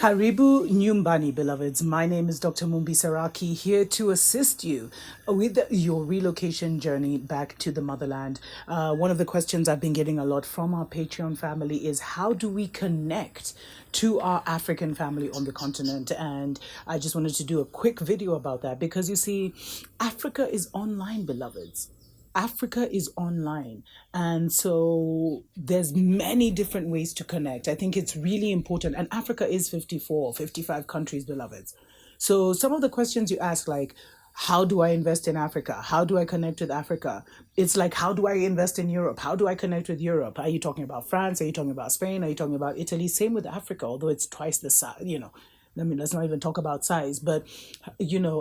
Karibu Nyumbani, beloveds. My name is Dr. Mumbi Saraki, here to assist you with your relocation journey back to the motherland. One of the questions I've been getting a lot from our Patreon family is how do we connect to our African family on the continent? And I just wanted to do a quick video about that because you see, Africa is online, beloveds. Africa is online, and so there's many different ways to connect. I think it's really important, and Africa is 54, 55 countries, beloveds. So some of the questions you ask, like, how do I invest in Africa? How do I connect with Africa? It's like, how do I invest in Europe? How do I connect with Europe? Are you talking about France? Are you talking about Spain? Are you talking about Italy? Same with Africa, although it's twice the size. I mean, let's not even talk about size, but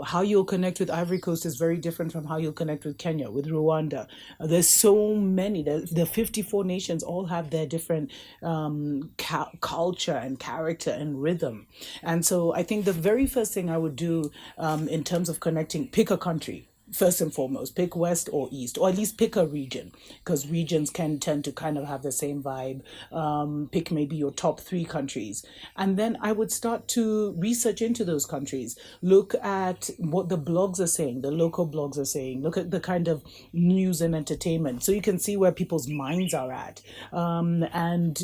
how you'll connect with Ivory Coast is very different from how you'll connect with Kenya, with Rwanda. There's so many. The 54 nations all have their different culture and character and rhythm. And so I think the very first thing I would do in terms of connecting, pick a country. First and foremost, pick West or East, or at least pick a region, because regions can tend to kind of have the same vibe. Pick maybe your top 3 countries. And then I would start to research into those countries. Look at what the blogs are saying, the local blogs are saying. Look at the kind of news and entertainment. So you can see where people's minds are at. And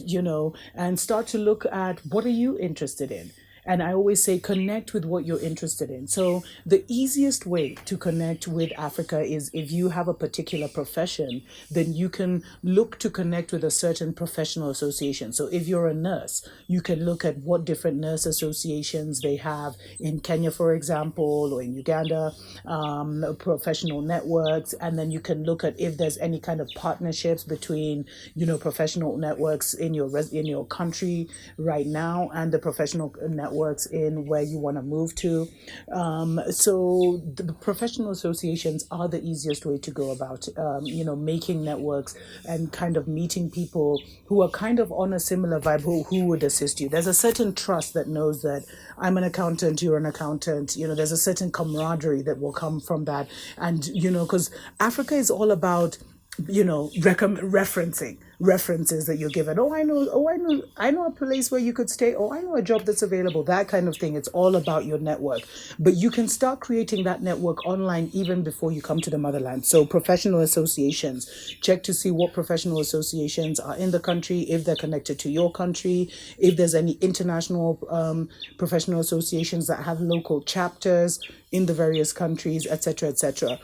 start to look at what are you interested in. And I always say, connect with what you're interested in. So the easiest way to connect with Africa is if you have a particular profession, then you can look to connect with a certain professional association. So if you're a nurse, you can look at what different nurse associations they have in Kenya, for example, or in Uganda, professional networks. And then you can look at if there's any kind of partnerships between, professional networks in your country right now and the professional networks in where you want to move to. So the professional associations are the easiest way to go about, making networks and kind of meeting people who are kind of on a similar vibe, who would assist you. There's a certain trust that knows that I'm an accountant, you're an accountant. There's a certain camaraderie that will come from that. And, because Africa is all about references that you're given. I know a place where you could stay. I know a job that's available, that kind of thing. It's all about your network. But you can start creating that network online even before you come to the motherland. So professional associations, check to see what professional associations are in the country, if they're connected to your country, if there's any international professional associations that have local chapters in the various countries, etc., etc.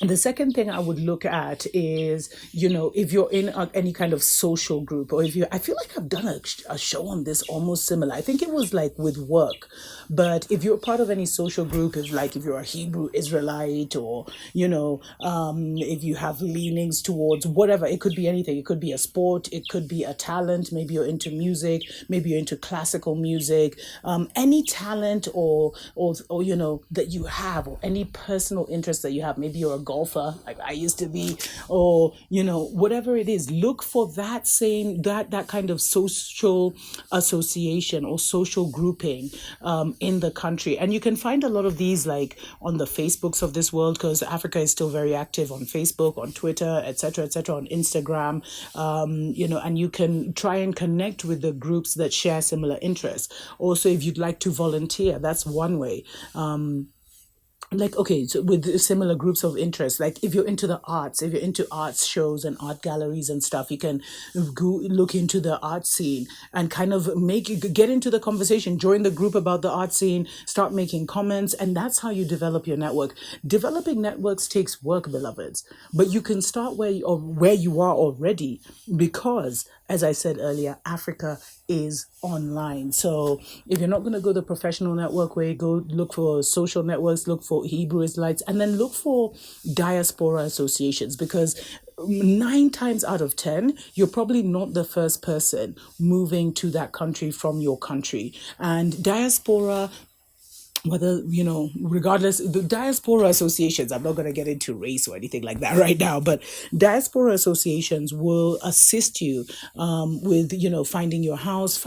The second thing I would look at is, if you're in any kind of social group, or I feel like I've done a show on this almost similar. I think it was like with work, but if you're part of any social group, if you're a Hebrew Israelite, or, if you have leanings towards whatever, it could be anything. It could be a sport, it could be a talent. Maybe you're into music, maybe you're into classical music, any talent or that you have, or any personal interest that you have. Maybe you're a golfer like I used to be, or whatever it is, look for that kind of social association or social grouping in the country. And you can find a lot of these like on the Facebooks of this world, because Africa is still very active on Facebook, on Twitter, etc., on Instagram, and you can try and connect with the groups that share similar interests. Also, if you'd like to volunteer, that's one way. So with similar groups of interest, like if you're into the arts, if you're into arts shows and art galleries and stuff, you can go look into the art scene and kind of get into the conversation, join the group about the art scene, start making comments, and that's how you develop your network. Developing networks takes work, beloveds, but you can start where you are already, because, as I said earlier, Africa is online. So if you're not going to go the professional network way, go look for social networks, look for Hebrew Israelites, and then look for diaspora associations, because 9 times out of 10, you're probably not the first person moving to that country from your country. And diaspora whether, regardless, the diaspora associations, I'm not going to get into race or anything like that right now, but diaspora associations will assist you with, finding your house,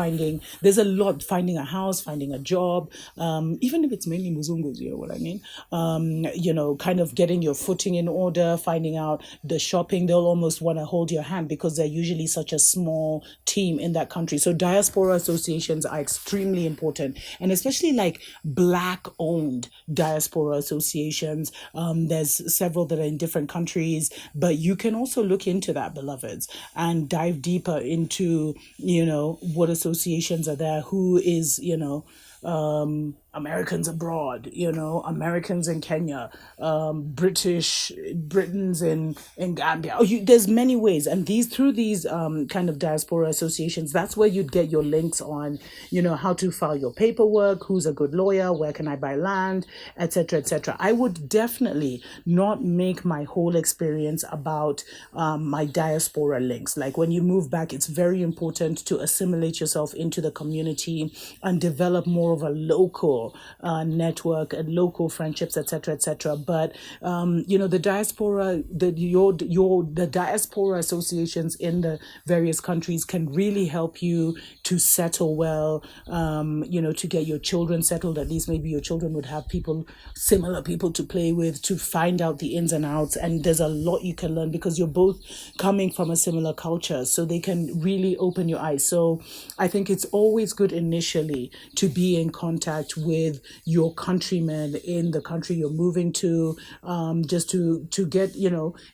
there's a lot, finding a house, finding a job, even if it's mainly Muzungus, you know what I mean? Kind of getting your footing in order, finding out the shopping. They'll almost want to hold your hand because they're usually such a small team in that country. So diaspora associations are extremely important, and especially like black owned diaspora associations. There's several that are in different countries, but you can also look into that, beloveds, and dive deeper into, what associations are there, who is, Americans abroad, Americans in Kenya, Britons in Gambia. There's many ways, and through these kind of diaspora associations, that's where you'd get your links on, how to file your paperwork, who's a good lawyer, where can I buy land, etc., etc. I would definitely not make my whole experience about my diaspora links. Like when you move back, it's very important to assimilate yourself into the community and develop more of a local network and local friendships, etc., etc. But the diaspora, the diaspora associations in the various countries can really help you to settle well. To get your children settled. At least maybe your children would have similar people to play with, to find out the ins and outs. And there's a lot you can learn because you're both coming from a similar culture, so they can really open your eyes. So I think it's always good initially to be in contact with your countrymen in the country you're moving to, just to get,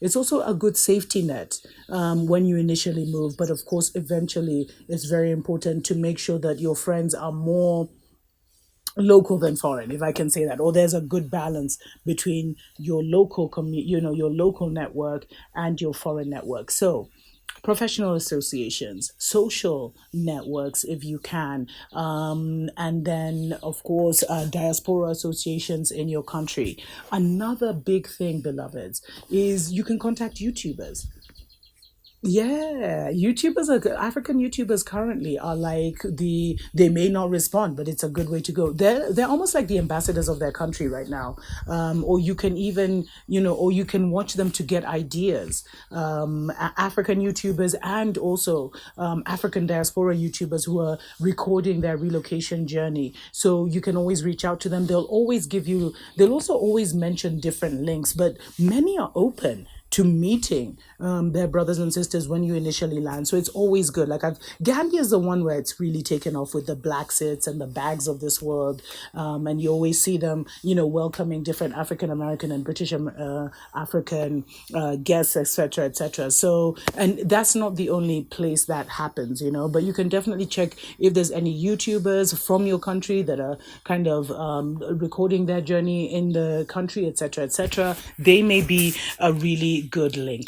it's also a good safety net when you initially move. But of course, eventually, it's very important to make sure that your friends are more local than foreign, if I can say that, or there's a good balance between your local your local network and your foreign network. So professional associations, social networks, if you can, and then of course diaspora associations in your country. Another big thing, beloveds, is you can contact YouTubers. Yeah, African YouTubers currently are like they may not respond, but it's a good way to go. They're almost like the ambassadors of their country right now. Or you can even, or you can watch them to get ideas. African YouTubers and also African diaspora YouTubers who are recording their relocation journey. So you can always reach out to them. They'll also always mention different links, but many are open to meeting their brothers and sisters when you initially land. So it's always good. Gambia is the one where it's really taken off with the black sits and the bags of this world. And you always see them, welcoming different African American and British African guests, etc., etc. So, and that's not the only place that happens, but you can definitely check if there's any YouTubers from your country that are kind of recording their journey in the country, etc., etc. They may be a really good link.